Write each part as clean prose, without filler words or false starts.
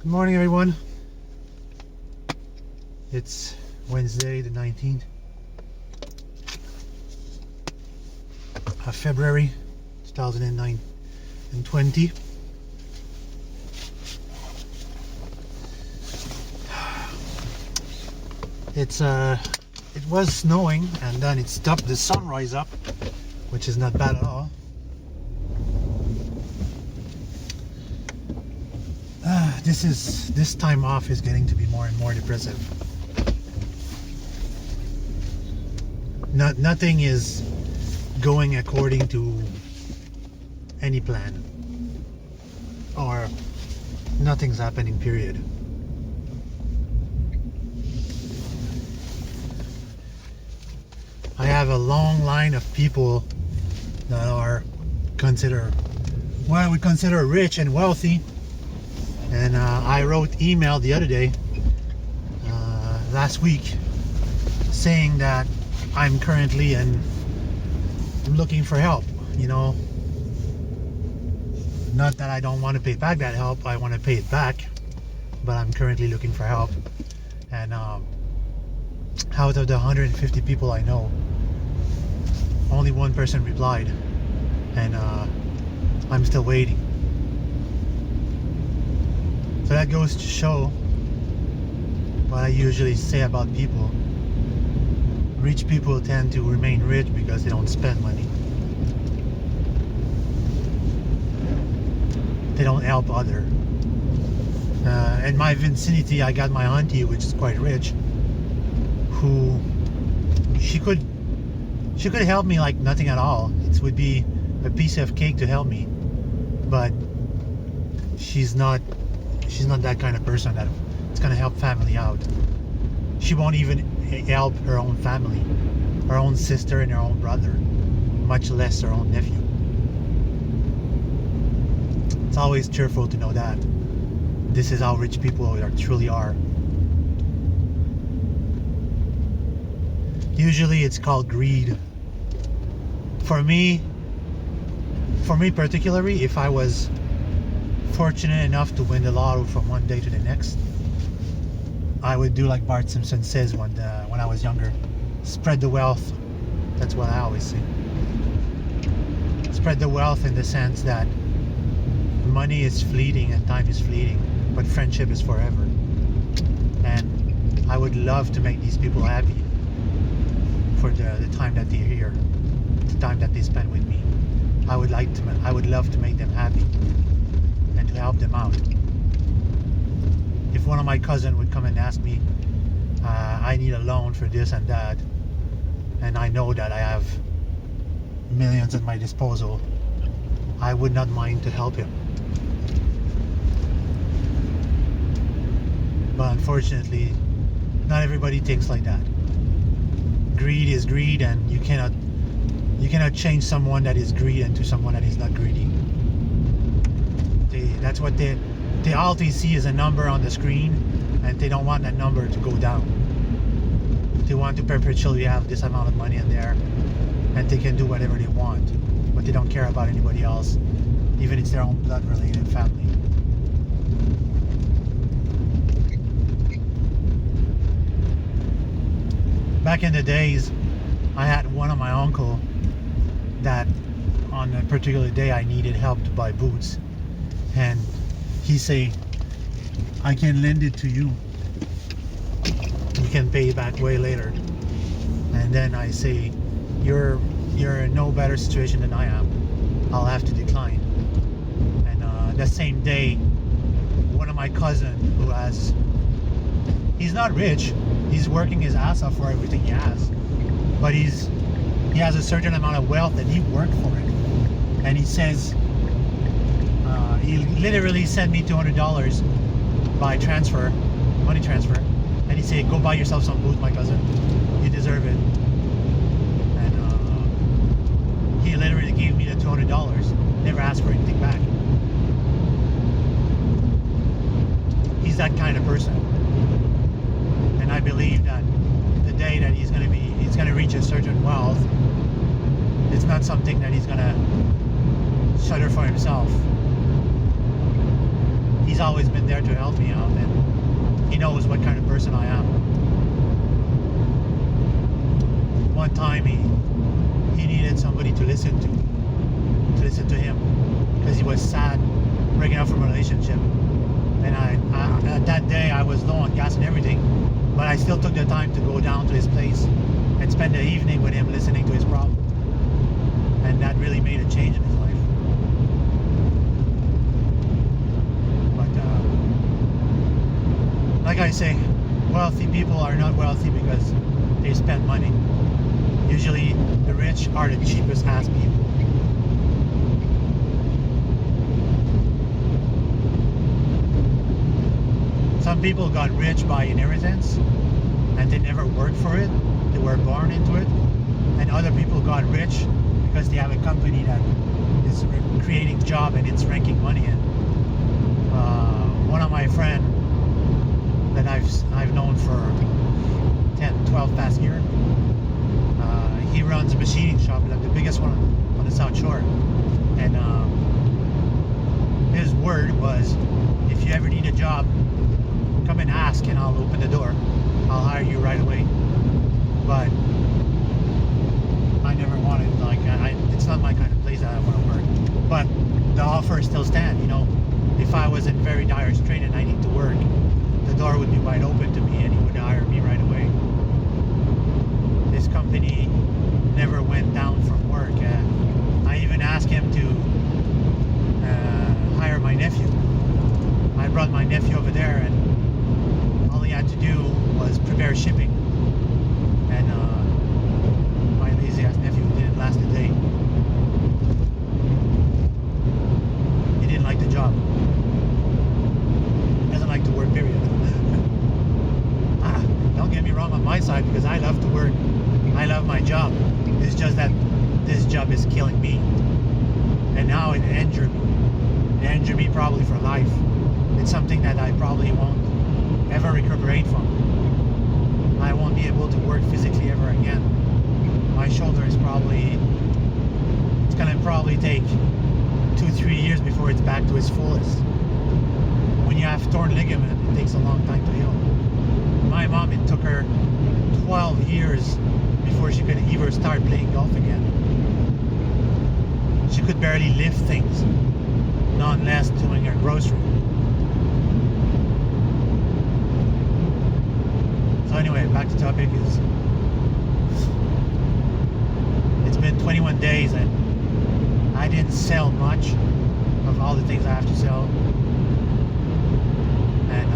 Good morning, everyone. It's Wednesday, the 19th of February, 2020. It was snowing, and then it stopped the sunrise up, which is not bad at all. This time off is getting to be more and more depressive. Nothing is going according to any plan, or nothing's happening, period. I have a long line of people that are we consider rich and wealthy, and I wrote email the other day, last week, saying that I'm currently looking for help. Not that I don't want to pay back that help, I want to pay it back, but I'm currently looking for help. And out of the 150 people I know, only one person replied, and I'm still waiting. So that goes to show what I usually say about people. Rich people tend to remain rich because they don't spend money. They don't help others. In my vicinity, I got my auntie, which is quite rich, who she could help me like nothing at all. It would be a piece of cake to help me, but she's not that kind of person that's gonna help family out. She won't even help her own family, her own sister and her own brother, much less her own nephew. It's always cheerful to know that this is how rich people truly are. Usually it's called greed. For me particularly, if I was fortunate enough to win the lotto from one day to the next, I would do like Bart Simpson says when I was younger: spread the wealth. That's what I always say. Spread the wealth in the sense that money is fleeting and time is fleeting, but friendship is forever. And I would love to make these people happy for the time that they're here, the time that they spend with me. I would love to make them happy and to help them out. If one of my cousins would come and ask me, I need a loan for this and that, and I know that I have millions at my disposal, I would not mind to help him. But unfortunately, not everybody thinks like that. Greed is greed, and you cannot change someone that is greedy into someone that is not greedy. That's what they all they see is a number on the screen, and they don't want that number to go down. They want to perpetually have this amount of money in there, and they can do whatever they want, but they don't care about anybody else, even if it's their own blood related family. Back in the days, I had one of my uncle that on a particular day I needed help to buy boots, and he say, I can lend it to you, you can pay it back way later. And then I say, you're in no better situation than I am, I'll have to decline. And that same day, one of my cousins he's not rich, he's working his ass off for everything he has, but he has a certain amount of wealth and he worked for it. And he says, he literally sent me $200 by money transfer, and he said, go buy yourself some boots, my cousin, you deserve it. And he literally gave me the $200, never asked for anything back. He's that kind of person, and I believe that the day that he's gonna reach a certain wealth, it's not something that he's gonna shutter for himself. He's always been there to help me out, and he knows what kind of person I am. One time he needed somebody to listen to him, because he was sad breaking up from a relationship. And I that day I was low on gas and everything, but I still took the time to go down to his place and spend the evening with him, listening to his problem. And that really made a change in his life. But like I say, wealthy people are not wealthy because they spend money. Usually the rich are the cheapest ass people. Some people got rich by inheritance and they never worked for it. They were born into it. And other people got rich because they have a company that is creating job and it's ranking money in. One of my friends that I've known for 10, 12 past year, he runs a machining shop, like the biggest one on the South Shore. And his word was, if you ever need a job, come and ask and I'll open the door. I'll hire you right away. But I never wanted, like, it's not my kind of place that I want to work. But the offer still stands, you know. If I was in very dire strait and I need to work, the door would be wide open to me and he would hire me right away. This company never went down from work. I even asked him to hire my nephew. I brought my nephew over there and all he had to do was prepare shipping. And my lazy ass nephew didn't last a day. He didn't like the job. He doesn't like to work, period. Don't get me wrong on my side, because I love to work. I love my job. It's just that this job is killing me. And now it injured me. It injured me probably for life. It's something that I probably won't ever recuperate from. I won't be able to work physically ever again. My shoulder is it's gonna probably take 2-3 years before it's back to its fullest. When you have torn ligament, it takes a long time to heal. My mom, it took her 12 years before she could even start playing golf again. She could barely lift things, none less doing her grocery. So anyway, back to topic is, it's been 21 days and I didn't sell much of all the things I have to sell. And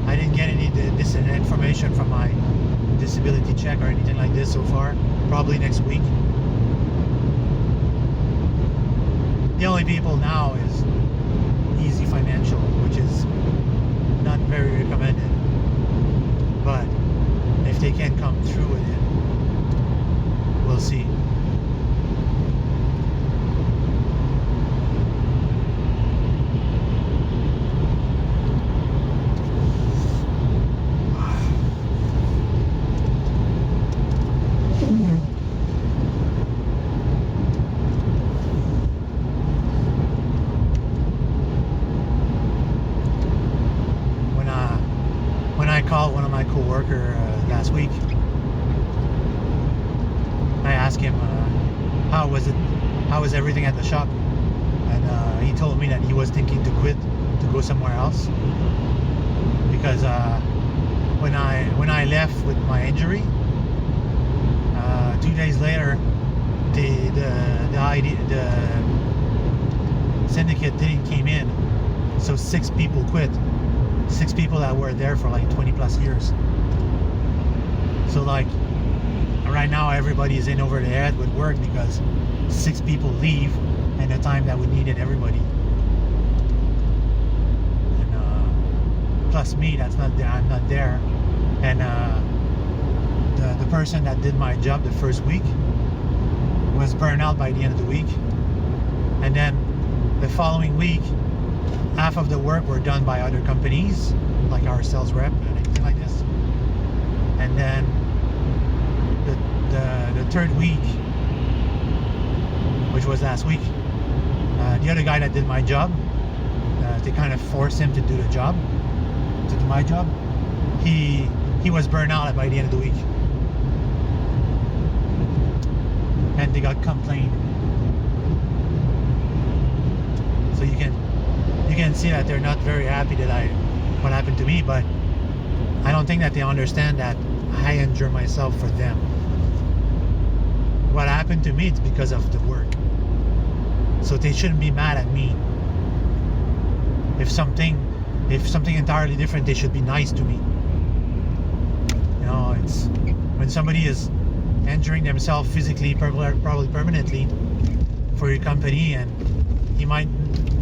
I didn't get any this information from my disability check or anything like this so far. Probably next week. The only people now is Easy Financial, which is not very recommended. But if they can come through with it, we'll see. When I called one of my co-worker last week, I asked him how was everything at the shop, and he told me that he was thinking to quit, to go somewhere else, because when I left with my injury, 2 days later, the syndicate didn't came in, so 6 people quit. 6 people that were there for like 20 plus years. So like right now everybody is in over the head with work because 6 people leave in a time that we needed everybody. And plus me, that's not there. I'm not there. And the person that did my job the first week was burned out by the end of the week. And then the following week, half of the work were done by other companies, like our sales rep and anything like this. And then the third week, which was last week, The other guy that did my job, they kind of forced him to do the job, to do my job. He was burned out by the end of the week, and they got complained. So you can see that they're not very happy that what happened to me, but I don't think that they understand that I injure myself for them. What happened to me, it's because of the work. So they shouldn't be mad at me. If something entirely different, they should be nice to me. You know, it's when somebody is injuring themselves physically, probably permanently, for your company, and you might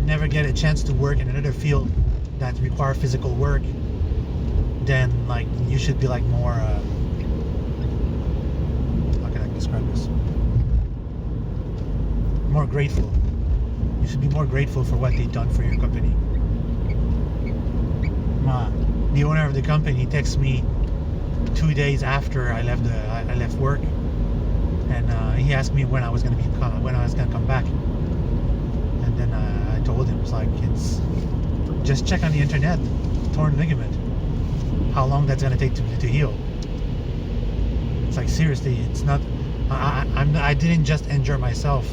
never get a chance to work in another field that require physical work, then like you should be like more how can I describe this? More grateful. You should be more grateful for what they've done for your company. The owner of the company texted me 2 days after I left work, and he asked me when I was gonna come back. And then I told him, it's just check on the internet, torn ligament, how long that's gonna take to heal. It's like, seriously, it's not. I didn't just injure myself.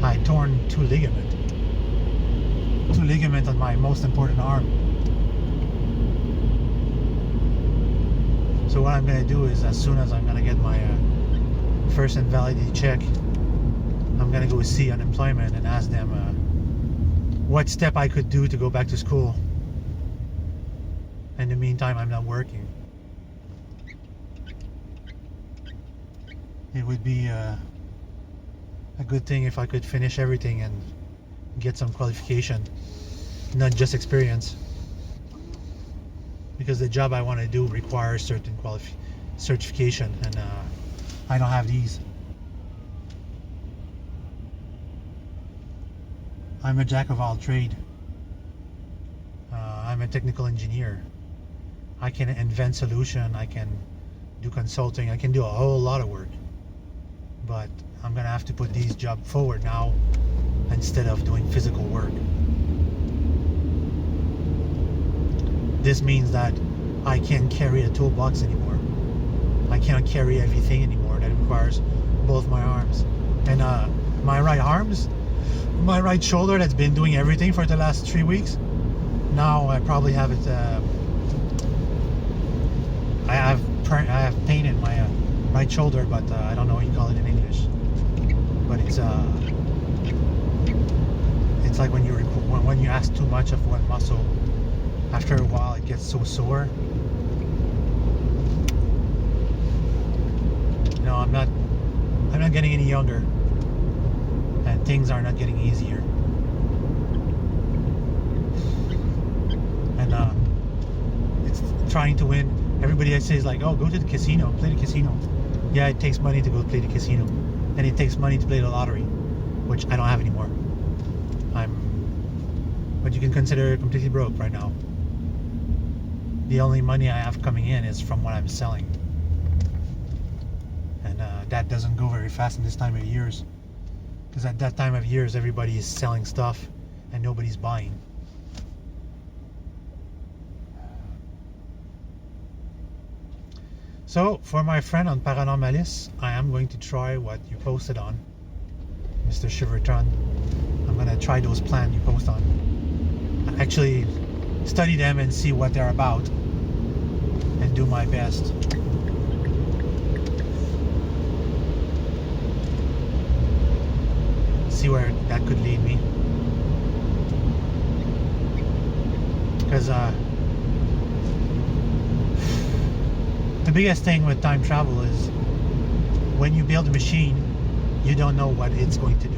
I torn two ligament on my most important arm. So what I'm gonna do is, as soon as I'm gonna get my first invalidity check, I'm gonna go see unemployment and ask them what step I could do to go back to school. In the meantime, I'm not working. It would be a good thing if I could finish everything and get some qualification, not just experience. Because the job I want to do requires certain certification, and I don't have these. I'm a jack of all trade. I'm a technical engineer. I can invent solution, I can do consulting, I can do a whole lot of work. But I'm gonna have to put these jobs forward now instead of doing physical work. This means that I can't carry a toolbox anymore. I cannot carry everything anymore. That requires both my arms. And my right shoulder that's been doing everything for the last 3 weeks, now I probably have it, I have pain in my right shoulder, but I don't know what you call it in English. But it's like when you ask too much of one muscle, after a while it gets so sore. No, I'm not getting any younger, and things are not getting easier. And it's trying to win. Everybody says like, oh, go to the casino, play the casino. Yeah, it takes money to go play the casino, and it takes money to play the lottery, which I don't have anymore. But you can consider it completely broke right now. The only money I have coming in is from what I'm selling, and that doesn't go very fast in this time of years, because at that time of years everybody is selling stuff and nobody's buying. So for my friend on Paranormalis, I am going to try what you posted on, Mr. Shiverton. I'm going to try those plans you post on. Actually study them and see what they're about, and do my best. See where that could lead me. Because the biggest thing with time travel is when you build a machine, you don't know what it's going to do.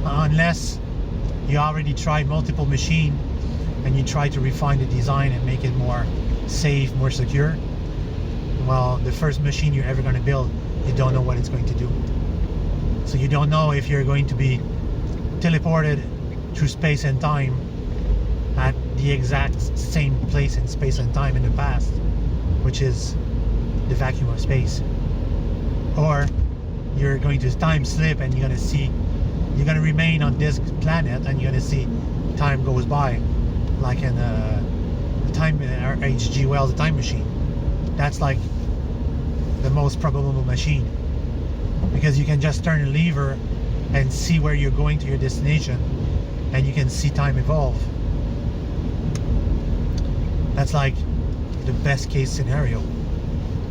Unless you already tried multiple machines and you try to refine the design and make it more safe, more secure. Well, the first machine you're ever going to build, you don't know what it's going to do. So you don't know if you're going to be teleported through space and time at the exact same place in space and time in the past, which is the vacuum of space, or you're going to time slip, and you're gonna remain on this planet, and you're gonna see time goes by, like in the time H.G. Wells' The Time Machine. That's like the most probable machine, because you can just turn a lever and see where you're going to your destination, and you can see time evolve. That's like the best case scenario,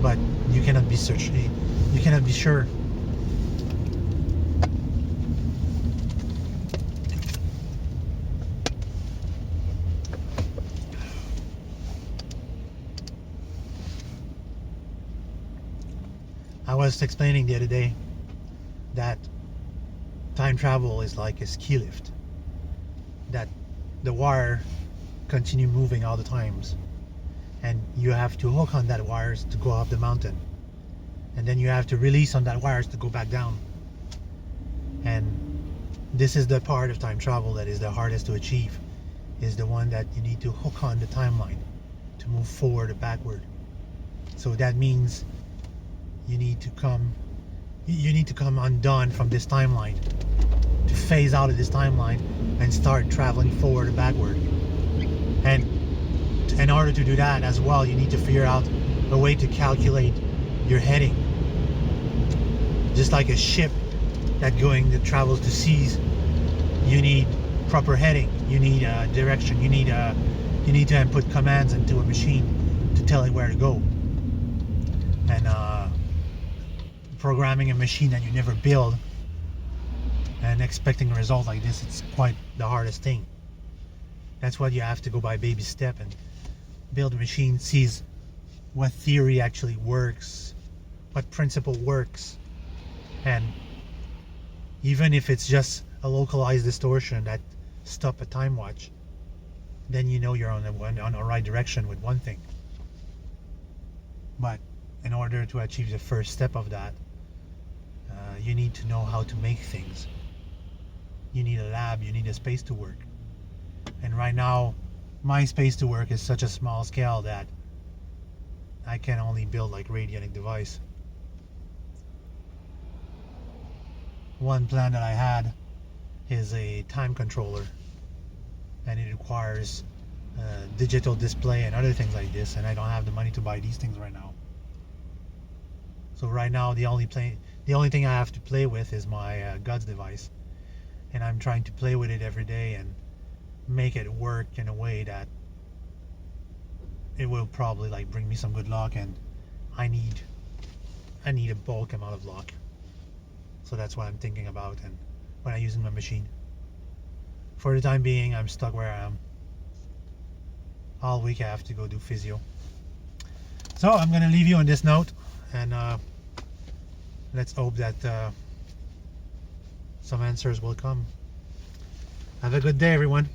but you cannot be sure. I was explaining the other day that time travel is like a ski lift, that the wire continue moving all the times, and you have to hook on that wires to go up the mountain, and then you have to release on that wires to go back down. And this is the part of time travel that is the hardest to achieve, is the one that you need to hook on the timeline to move forward or backward. So that means you need to come undone from this timeline, to phase out of this timeline and start traveling forward or backward. And in order to do that as well, you need to figure out a way to calculate your heading. Just like a ship that travels to seas, you need proper heading, you need direction, you need to input commands into a machine to tell it where to go. And programming a machine that you never build and expecting a result like this, it's quite the hardest thing. That's why you have to go by baby step and build a machine, sees what theory actually works, what principle works, and even if it's just a localized distortion that stop a time watch, then you know you're on the right direction with one thing. But in order to achieve the first step of that, you need to know how to make things. You need a lab, you need a space to work. And right now, my space to work is such a small scale that I can only build like radionic device. One plan that I had is a time controller, and it requires digital display and other things like this, and I don't have the money to buy these things right now. So right now the only thing I have to play with is my God's device, and I'm trying to play with it every day and make it work in a way that it will probably like bring me some good luck, and I need a bulk amount of luck. So that's what I'm thinking about, and when I'm using my machine. For the time being, I'm stuck where I am. All week I have to go do physio. So I'm gonna leave you on this note, and let's hope that some answers will come. Have a good day, everyone.